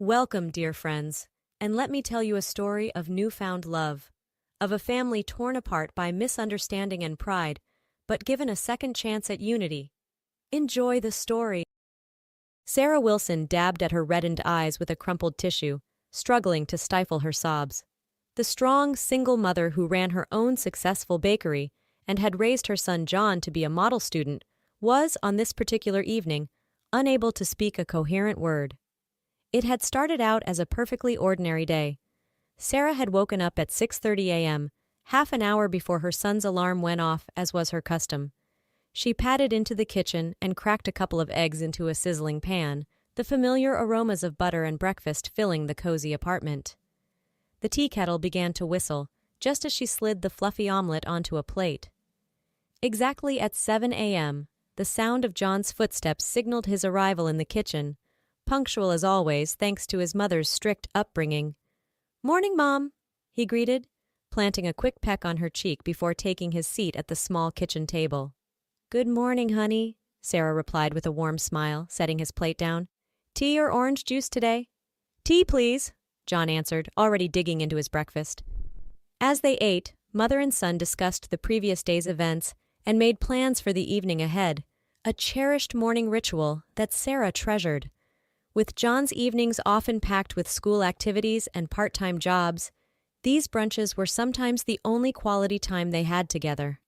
Welcome, dear friends, and let me tell you a story of newfound love, of a family torn apart by misunderstanding and pride, but given a second chance at unity. Enjoy the story. Sarah Wilson dabbed at her reddened eyes with a crumpled tissue, struggling to stifle her sobs. The strong, single mother who ran her own successful bakery and had raised her son John to be a model student was, on this particular evening, unable to speak a coherent word. It had started out as a perfectly ordinary day. Sarah had woken up at 6:30 a.m., half an hour before her son's alarm went off, as was her custom. She padded into the kitchen and cracked a couple of eggs into a sizzling pan, the familiar aromas of butter and breakfast filling the cozy apartment. The tea kettle began to whistle, just as she slid the fluffy omelet onto a plate. Exactly at 7 a.m., the sound of John's footsteps signaled his arrival in the kitchen, punctual as always thanks to his mother's strict upbringing. "Morning, Mom," he greeted, planting a quick peck on her cheek before taking his seat at the small kitchen table. "Good morning, honey," Sarah replied with a warm smile, setting his plate down. "Tea or orange juice today?" "Tea, please," John answered, already digging into his breakfast. As they ate, mother and son discussed the previous day's events and made plans for the evening ahead, a cherished morning ritual that Sarah treasured. With John's evenings often packed with school activities and part-time jobs, these brunches were sometimes the only quality time they had together.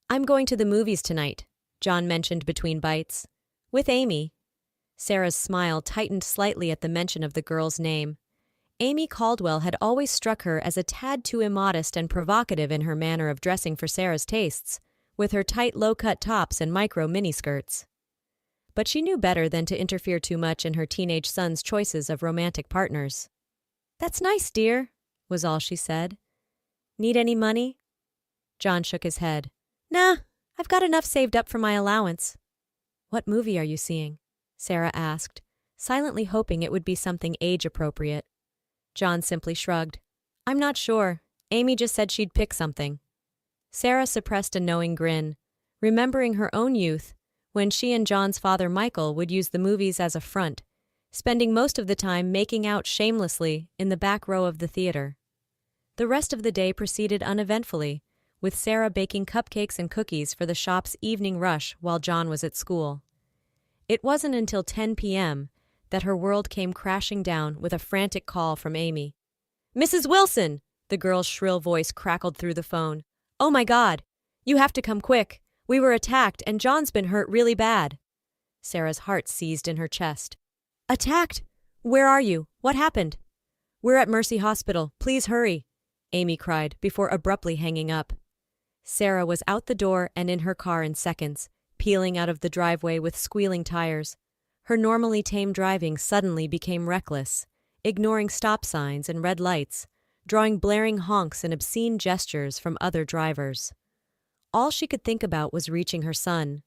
"I'm going to the movies tonight," John mentioned between bites. "With Amy." Sarah's smile tightened slightly at the mention of the girl's name. Amy Caldwell had always struck her as a tad too immodest and provocative in her manner of dressing for Sarah's tastes, with her tight low-cut tops and micro miniskirts. But she knew better than to interfere too much in her teenage son's choices of romantic partners. "That's nice, dear," was all she said. "Need any money?" John shook his head. "Nah, I've got enough saved up for my allowance." "What movie are you seeing?" Sarah asked, silently hoping it would be something age-appropriate. John simply shrugged. "I'm not sure. Amy just said she'd pick something." Sarah suppressed a knowing grin, remembering her own youth, when she and John's father Michael would use the movies as a front, spending most of the time making out shamelessly in the back row of the theater. The rest of the day proceeded uneventfully, with Sarah baking cupcakes and cookies for the shop's evening rush while John was at school. It wasn't until 10 p.m. that her world came crashing down with a frantic call from Amy. "Mrs. Wilson!" the girl's shrill voice crackled through the phone. "Oh my God! You have to come quick! We were attacked, and John's been hurt really bad." Sarah's heart seized in her chest. "Attacked? Where are you? What happened?" "We're at Mercy Hospital. Please hurry," Amy cried, before abruptly hanging up. Sarah was out the door and in her car in seconds, peeling out of the driveway with squealing tires. Her normally tame driving suddenly became reckless, ignoring stop signs and red lights, drawing blaring honks and obscene gestures from other drivers. All she could think about was reaching her son.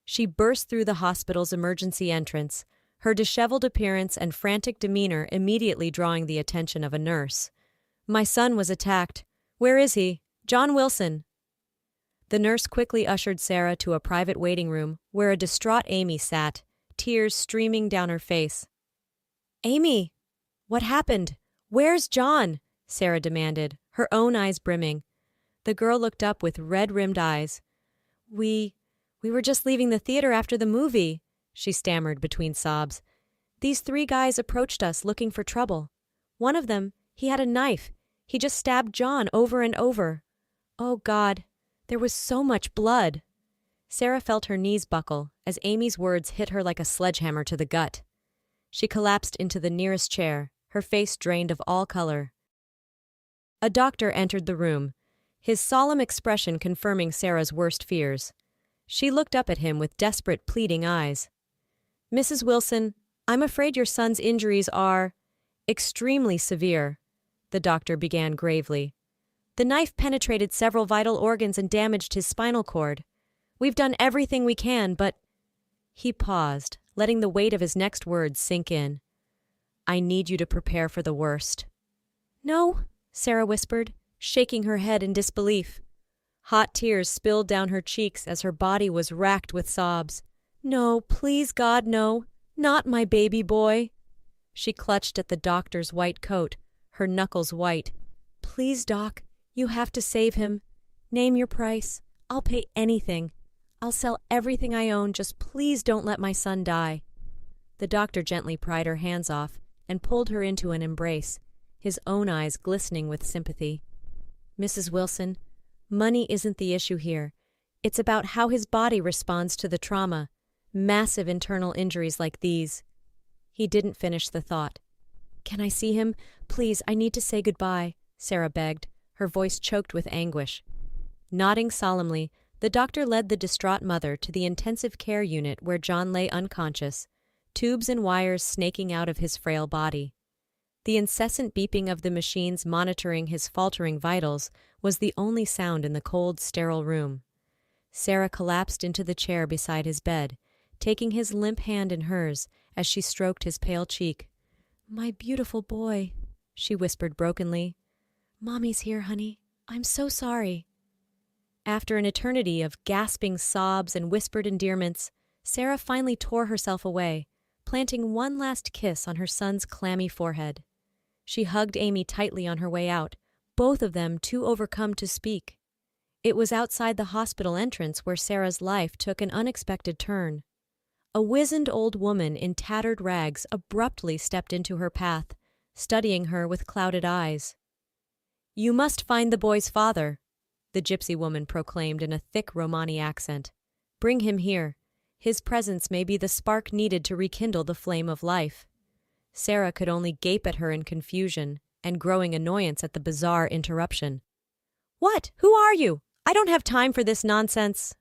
She burst through the hospital's emergency entrance, her disheveled appearance and frantic demeanor immediately drawing the attention of a nurse. "My son was attacked. Where is he? John Wilson." The nurse quickly ushered Sarah to a private waiting room where a distraught Amy sat, tears streaming down her face. "Amy, what happened? Where's John?" Sarah demanded, her own eyes brimming. The girl looked up with red-rimmed eyes. We were just leaving the theater after the movie," she stammered between sobs. "These 3 guys approached us looking for trouble. One of them, he had a knife. He just stabbed John over and over. Oh God, there was so much blood." Sarah felt her knees buckle as Amy's words hit her like a sledgehammer to the gut. She collapsed into the nearest chair, her face drained of all color. A doctor entered the room, his solemn expression confirming Sarah's worst fears. She looked up at him with desperate, pleading eyes. "Mrs. Wilson, I'm afraid your son's injuries are extremely severe," the doctor began gravely. "The knife penetrated several vital organs and damaged his spinal cord. We've done everything we can, but—" He paused, letting the weight of his next words sink in. "I need you to prepare for the worst." "No," Sarah whispered, shaking her head in disbelief. Hot tears spilled down her cheeks as her body was racked with sobs. "No, please God, no. Not my baby boy." She clutched at the doctor's white coat, her knuckles white. "Please, Doc, you have to save him. Name your price. I'll pay anything. I'll sell everything I own, just please don't let my son die." The doctor gently pried her hands off and pulled her into an embrace, his own eyes glistening with sympathy. "Mrs. Wilson, money isn't the issue here. It's about how his body responds to the trauma, massive internal injuries like these." He didn't finish the thought. "Can I see him? Please, I need to say goodbye," Sarah begged, her voice choked with anguish. Nodding solemnly, the doctor led the distraught mother to the intensive care unit where John lay unconscious, tubes and wires snaking out of his frail body. The incessant beeping of the machines monitoring his faltering vitals was the only sound in the cold, sterile room. Sarah collapsed into the chair beside his bed, taking his limp hand in hers as she stroked his pale cheek. "My beautiful boy," she whispered brokenly. "Mommy's here, honey. I'm so sorry." After an eternity of gasping sobs and whispered endearments, Sarah finally tore herself away, planting one last kiss on her son's clammy forehead. She hugged Amy tightly on her way out, both of them too overcome to speak. It was outside the hospital entrance where Sarah's life took an unexpected turn. A wizened old woman in tattered rags abruptly stepped into her path, studying her with clouded eyes. "You must find the boy's father," the gypsy woman proclaimed in a thick Romani accent. "Bring him here. His presence may be the spark needed to rekindle the flame of life." Sarah could only gape at her in confusion and growing annoyance at the bizarre interruption. "What? Who are you? I don't have time for this nonsense."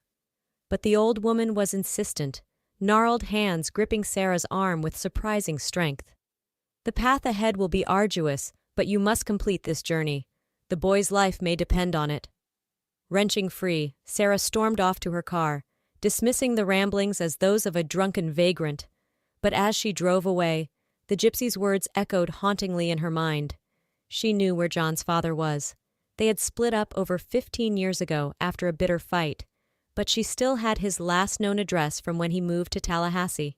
But the old woman was insistent, gnarled hands gripping Sarah's arm with surprising strength. "The path ahead will be arduous, but you must complete this journey. The boy's life may depend on it." Wrenching free, Sarah stormed off to her car, dismissing the ramblings as those of a drunken vagrant. But as she drove away, the gypsy's words echoed hauntingly in her mind. She knew where John's father was. They had split up over 15 years ago after a bitter fight, but she still had his last known address from when he moved to Tallahassee.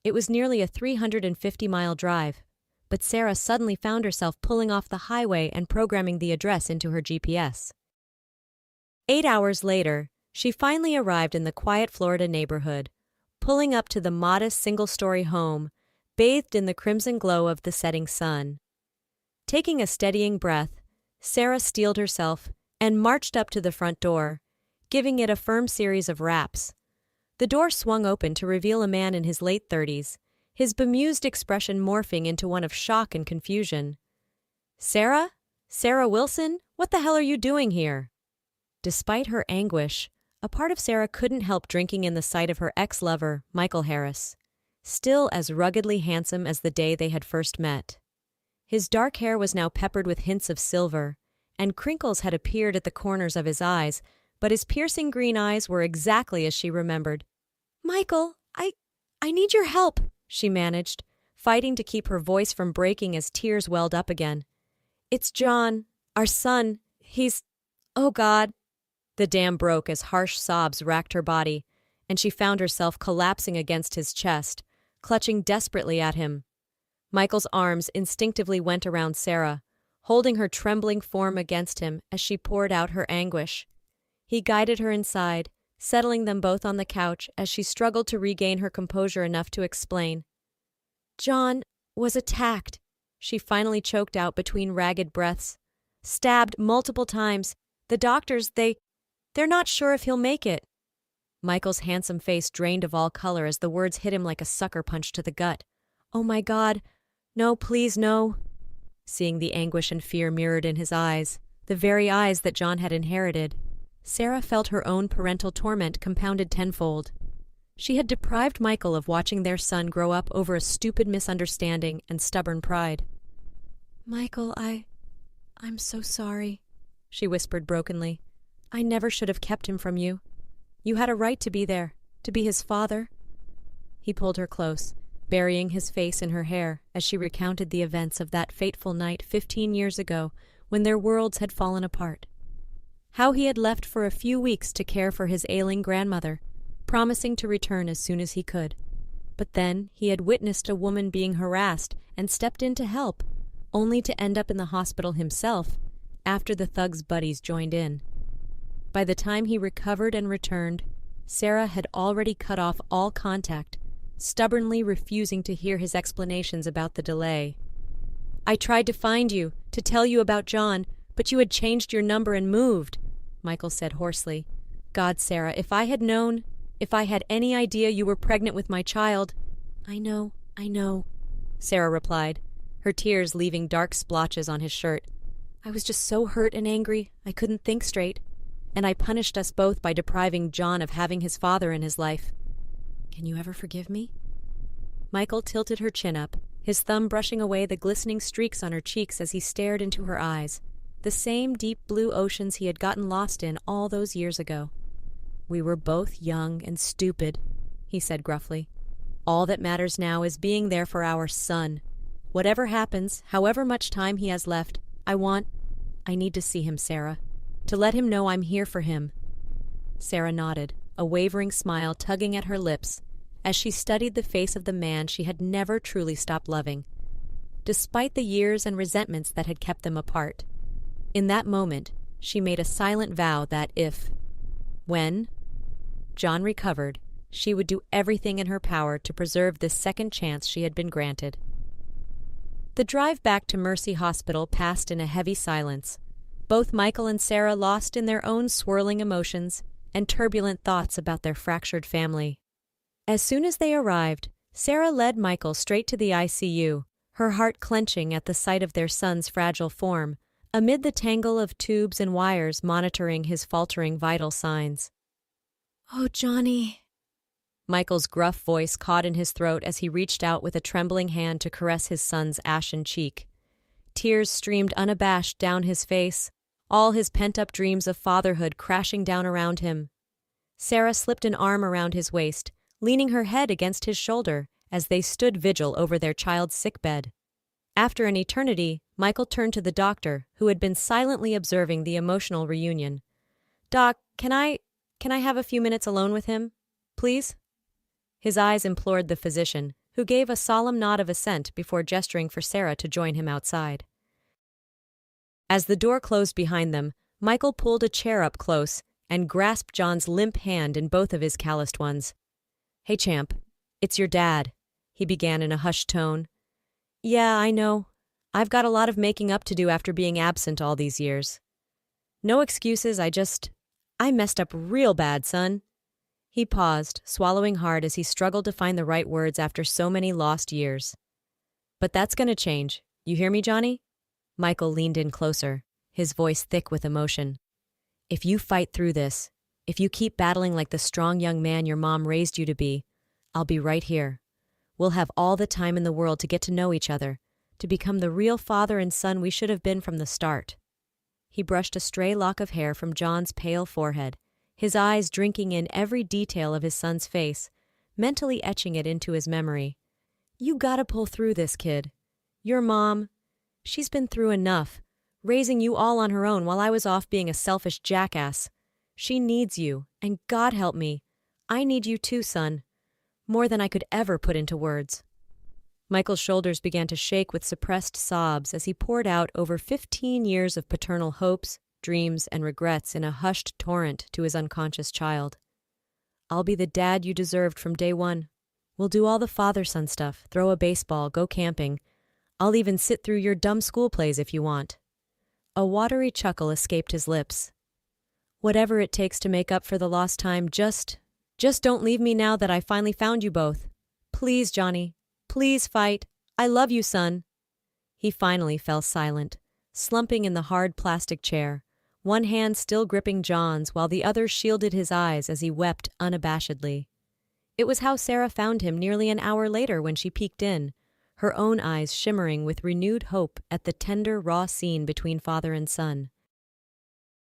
It was nearly a 350-mile drive, but Sarah suddenly found herself pulling off the highway and programming the address into her GPS. 8 hours later, she finally arrived in the quiet Florida neighborhood, pulling up to the modest single-story home, bathed in the crimson glow of the setting sun. Taking a steadying breath, Sarah steeled herself and marched up to the front door, giving it a firm series of raps. The door swung open to reveal a man in his late 30s, his bemused expression morphing into one of shock and confusion. "Sarah? Sarah Wilson? What the hell are you doing here?" Despite her anguish, a part of Sarah couldn't help drinking in the sight of her ex-lover, Michael Harris, still as ruggedly handsome as the day they had first met. His dark hair was now peppered with hints of silver, and crinkles had appeared at the corners of his eyes, but his piercing green eyes were exactly as she remembered. "Michael, I need your help," she managed, fighting to keep her voice from breaking as tears welled up again. "It's John, our son. Oh God." The dam broke as harsh sobs racked her body, and she found herself collapsing against his chest, clutching desperately at him. Michael's arms instinctively went around Sarah, holding her trembling form against him as she poured out her anguish. He guided her inside, settling them both on the couch as she struggled to regain her composure enough to explain. "John was attacked," she finally choked out between ragged breaths. "Stabbed multiple times. The doctors, they're not sure if he'll make it." Michael's handsome face drained of all color as the words hit him like a sucker punch to the gut. "Oh my God. No, please, no." Seeing the anguish and fear mirrored in his eyes, the very eyes that John had inherited, Sarah felt her own parental torment compounded tenfold. She had deprived Michael of watching their son grow up over a stupid misunderstanding and stubborn pride. "Michael, I'm so sorry," she whispered brokenly. "I never should have kept him from you. You had a right to be there, to be his father." He pulled her close, burying his face in her hair as she recounted the events of that fateful night 15 years ago when their worlds had fallen apart. How he had left for a few weeks to care for his ailing grandmother, promising to return as soon as he could. But then he had witnessed a woman being harassed and stepped in to help, only to end up in the hospital himself after the thug's buddies joined in. By the time he recovered and returned, Sarah had already cut off all contact, stubbornly refusing to hear his explanations about the delay. "I tried to find you, to tell you about John, but you had changed your number and moved," Michael said hoarsely. "God, Sarah, if I had known, if I had any idea you were pregnant with my child—" I know, Sarah replied, her tears leaving dark splotches on his shirt. "I was just so hurt and angry, I couldn't think straight. And I punished us both by depriving John of having his father in his life. Can you ever forgive me?" Michael tilted her chin up, his thumb brushing away the glistening streaks on her cheeks as he stared into her eyes, the same deep blue oceans he had gotten lost in all those years ago. "We were both young and stupid," he said gruffly. "All that matters now is being there for our son. Whatever happens, however much time he has left, I need to see him, Sarah. To let him know I'm here for him." Sarah nodded, a wavering smile tugging at her lips, as she studied the face of the man she had never truly stopped loving, despite the years and resentments that had kept them apart. In that moment, she made a silent vow that when John recovered, she would do everything in her power to preserve this second chance she had been granted. The drive back to Mercy Hospital passed in a heavy silence, both Michael and Sarah lost in their own swirling emotions and turbulent thoughts about their fractured family. As soon as they arrived, Sarah led Michael straight to the ICU, her heart clenching at the sight of their son's fragile form, amid the tangle of tubes and wires monitoring his faltering vital signs. "Oh, Johnny." Michael's gruff voice caught in his throat as he reached out with a trembling hand to caress his son's ashen cheek. Tears streamed unabashed down his face, all his pent-up dreams of fatherhood crashing down around him. Sarah slipped an arm around his waist, leaning her head against his shoulder as they stood vigil over their child's sickbed. After an eternity, Michael turned to the doctor, who had been silently observing the emotional reunion. "Doc, can I have a few minutes alone with him, please?" His eyes implored the physician, who gave a solemn nod of assent before gesturing for Sarah to join him outside. As the door closed behind them, Michael pulled a chair up close and grasped John's limp hand in both of his calloused ones. "Hey, champ, it's your dad," he began in a hushed tone. "Yeah, I know. I've got a lot of making up to do after being absent all these years. No excuses, I messed up real bad, son." He paused, swallowing hard as he struggled to find the right words after so many lost years. "But that's gonna change. You hear me, Johnny?" Michael leaned in closer, his voice thick with emotion. "If you fight through this, if you keep battling like the strong young man your mom raised you to be, I'll be right here. We'll have all the time in the world to get to know each other, to become the real father and son we should have been from the start." He brushed a stray lock of hair from John's pale forehead, his eyes drinking in every detail of his son's face, mentally etching it into his memory. "You gotta pull through this, kid. Your mom, she's been through enough, raising you all on her own while I was off being a selfish jackass. She needs you, and God help me, I need you too, son. More than I could ever put into words." Michael's shoulders began to shake with suppressed sobs as he poured out over 15 years of paternal hopes, dreams, and regrets in a hushed torrent to his unconscious child. "I'll be the dad you deserved from day one. We'll do all the father-son stuff, throw a baseball, go camping. I'll even sit through your dumb school plays if you want." A watery chuckle escaped his lips. "Whatever it takes to make up for the lost time, just don't leave me now that I finally found you both. Please, Johnny. Please fight. I love you, son." He finally fell silent, slumping in the hard plastic chair, one hand still gripping John's while the other shielded his eyes as he wept unabashedly. It was how Sarah found him nearly an hour later when she peeked in, her own eyes shimmering with renewed hope at the tender, raw scene between father and son.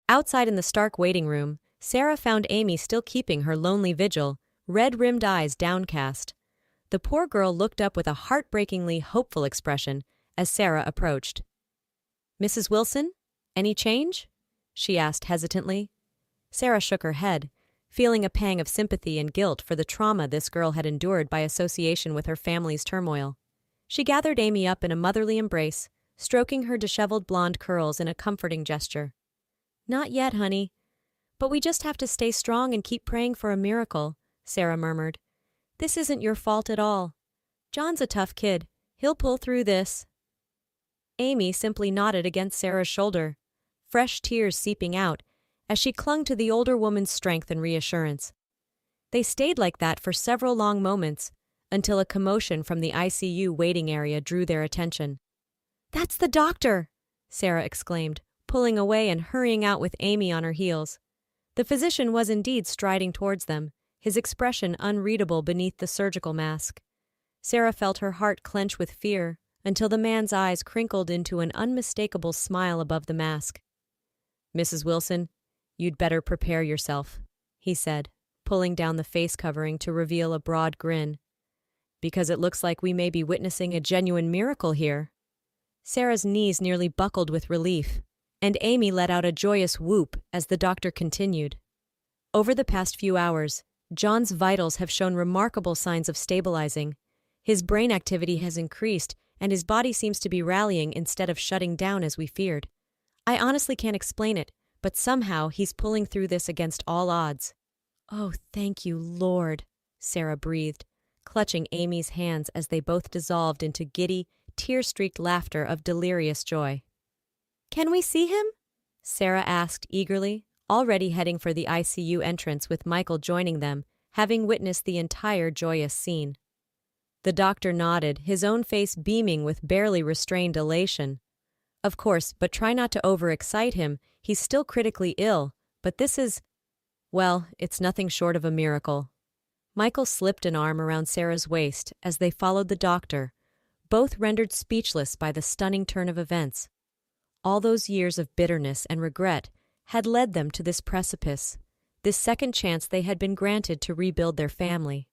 Outside in the stark waiting room, Sarah found Amy still keeping her lonely vigil, red-rimmed eyes downcast. The poor girl looked up with a heartbreakingly hopeful expression as Sarah approached. "Mrs. Wilson, any change?" she asked hesitantly. Sarah shook her head, feeling a pang of sympathy and guilt for the trauma this girl had endured by association with her family's turmoil. She gathered Amy up in a motherly embrace, stroking her disheveled blonde curls in a comforting gesture. "Not yet, honey. But we just have to stay strong and keep praying for a miracle," Sarah murmured. "This isn't your fault at all. John's a tough kid. He'll pull through this." Amy simply nodded against Sarah's shoulder, fresh tears seeping out as she clung to the older woman's strength and reassurance. They stayed like that for several long moments until a commotion from the ICU waiting area drew their attention. "That's the doctor!" Sarah exclaimed, pulling away and hurrying out with Amy on her heels. The physician was indeed striding towards them, his expression unreadable beneath the surgical mask. Sarah felt her heart clench with fear until the man's eyes crinkled into an unmistakable smile above the mask. "Mrs. Wilson, you'd better prepare yourself," he said, pulling down the face covering to reveal a broad grin. "Because it looks like we may be witnessing a genuine miracle here." Sarah's knees nearly buckled with relief, and Amy let out a joyous whoop as the doctor continued. "Over the past few hours, John's vitals have shown remarkable signs of stabilizing. His brain activity has increased, and his body seems to be rallying instead of shutting down as we feared. I honestly can't explain it, but somehow he's pulling through this against all odds." "Oh, thank you, Lord," Sarah breathed, clutching Amy's hands as they both dissolved into giddy, tear-streaked laughter of delirious joy. "Can we see him?" Sarah asked eagerly, already heading for the ICU entrance with Michael joining them, having witnessed the entire joyous scene. The doctor nodded, his own face beaming with barely restrained elation. "Of course, but try not to overexcite him. He's still critically ill, but this is, well, it's nothing short of a miracle." Michael slipped an arm around Sarah's waist as they followed the doctor, both rendered speechless by the stunning turn of events. All those years of bitterness and regret had led them to this precipice, this second chance they had been granted to rebuild their family.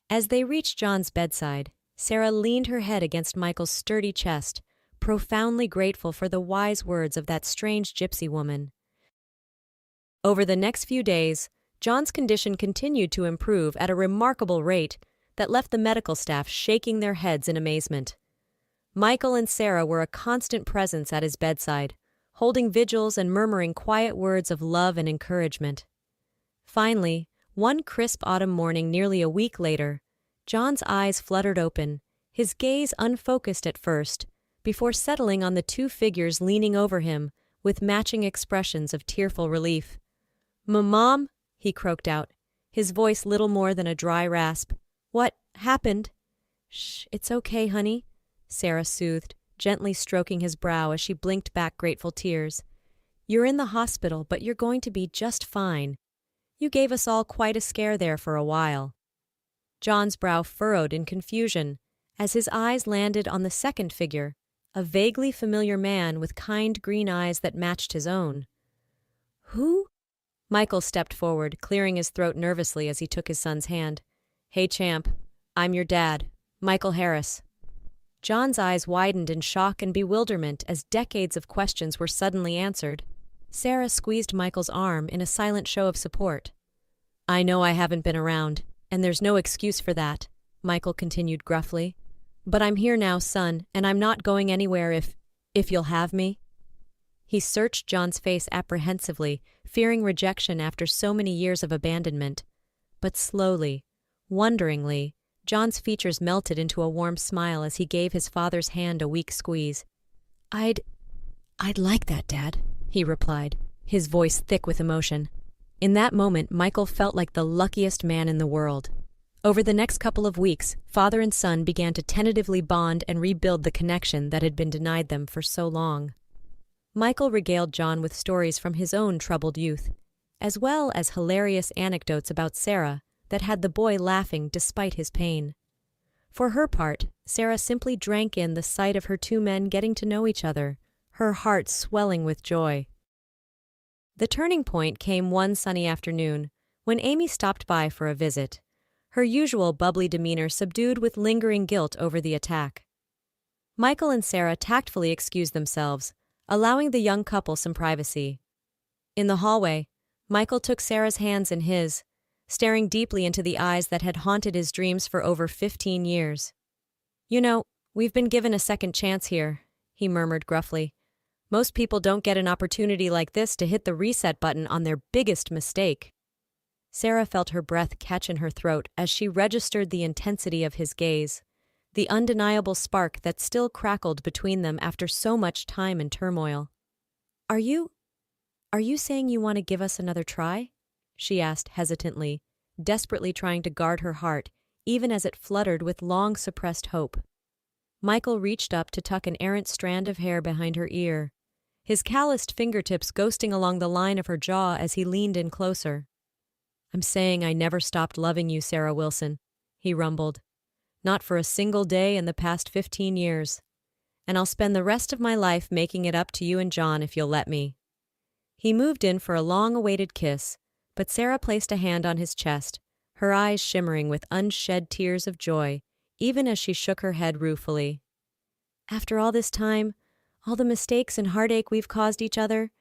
As they reached John's bedside, Sarah leaned her head against Michael's sturdy chest, profoundly grateful for the wise words of that strange gypsy woman. Over the next few days, John's condition continued to improve at a remarkable rate that left the medical staff shaking their heads in amazement. Michael and Sarah were a constant presence at his bedside, holding vigils and murmuring quiet words of love and encouragement. Finally, one crisp autumn morning nearly a week later, John's eyes fluttered open, his gaze unfocused at first, before settling on the two figures leaning over him with matching expressions of tearful relief. "Mom," he croaked out, his voice little more than a dry rasp. "What happened?" "Shh, it's okay, honey," Sarah soothed, gently stroking his brow as she blinked back grateful tears. "You're in the hospital, but you're going to be just fine. You gave us all quite a scare there for a while." John's brow furrowed in confusion as his eyes landed on the second figure, a vaguely familiar man with kind green eyes that matched his own. "Who?" Michael stepped forward, clearing his throat nervously as he took his son's hand. "Hey, champ. I'm your dad, Michael Harris." John's eyes widened in shock and bewilderment as decades of questions were suddenly answered. Sarah squeezed Michael's arm in a silent show of support. "I know I haven't been around, and there's no excuse for that," Michael continued gruffly. "But I'm here now, son, and I'm not going anywhere if you'll have me." He searched John's face apprehensively, fearing rejection after so many years of abandonment. But slowly, wonderingly, John's features melted into a warm smile as he gave his father's hand a weak squeeze. I'd like that, Dad," he replied, his voice thick with emotion. In that moment, Michael felt like the luckiest man in the world. Over the next couple of weeks, father and son began to tentatively bond and rebuild the connection that had been denied them for so long. Michael regaled John with stories from his own troubled youth, as well as hilarious anecdotes about Sarah that had the boy laughing despite his pain. For her part, Sarah simply drank in the sight of her two men getting to know each other, her heart swelling with joy. The turning point came one sunny afternoon, when Amy stopped by for a visit, her usual bubbly demeanor subdued with lingering guilt over the attack. Michael and Sarah tactfully excused themselves, allowing the young couple some privacy. In the hallway, Michael took Sarah's hands in his, staring deeply into the eyes that had haunted his dreams for over 15 years. You know, we've been given a second chance here, he murmured gruffly. Most people don't get an opportunity like this to hit the reset button on their biggest mistake. Sarah felt her breath catch in her throat as she registered the intensity of his gaze, the undeniable spark that still crackled between them after so much time and turmoil. Are you saying you want to give us another try? She asked hesitantly, desperately trying to guard her heart, even as it fluttered with long-suppressed hope. Michael reached up to tuck an errant strand of hair behind her ear, his calloused fingertips ghosting along the line of her jaw as he leaned in closer. I'm saying I never stopped loving you, Sarah Wilson, he rumbled. Not for a single day in the past 15 years. And I'll spend the rest of my life making it up to you and John if you'll let me. He moved in for a long-awaited kiss, but Sarah placed a hand on his chest, her eyes shimmering with unshed tears of joy, even as she shook her head ruefully. After all this time, all the mistakes and heartache we've caused each other,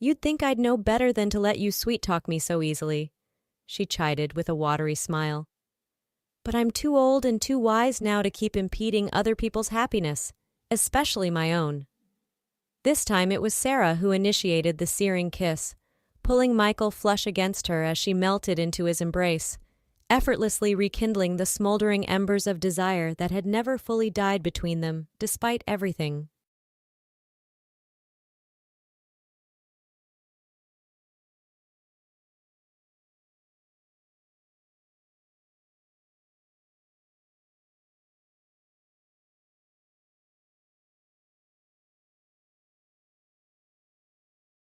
you'd think I'd know better than to let you sweet-talk me so easily, she chided with a watery smile. But I'm too old and too wise now to keep impeding other people's happiness, especially my own. This time it was Sarah who initiated the searing kiss, pulling Michael flush against her as she melted into his embrace, effortlessly rekindling the smoldering embers of desire that had never fully died between them, despite everything.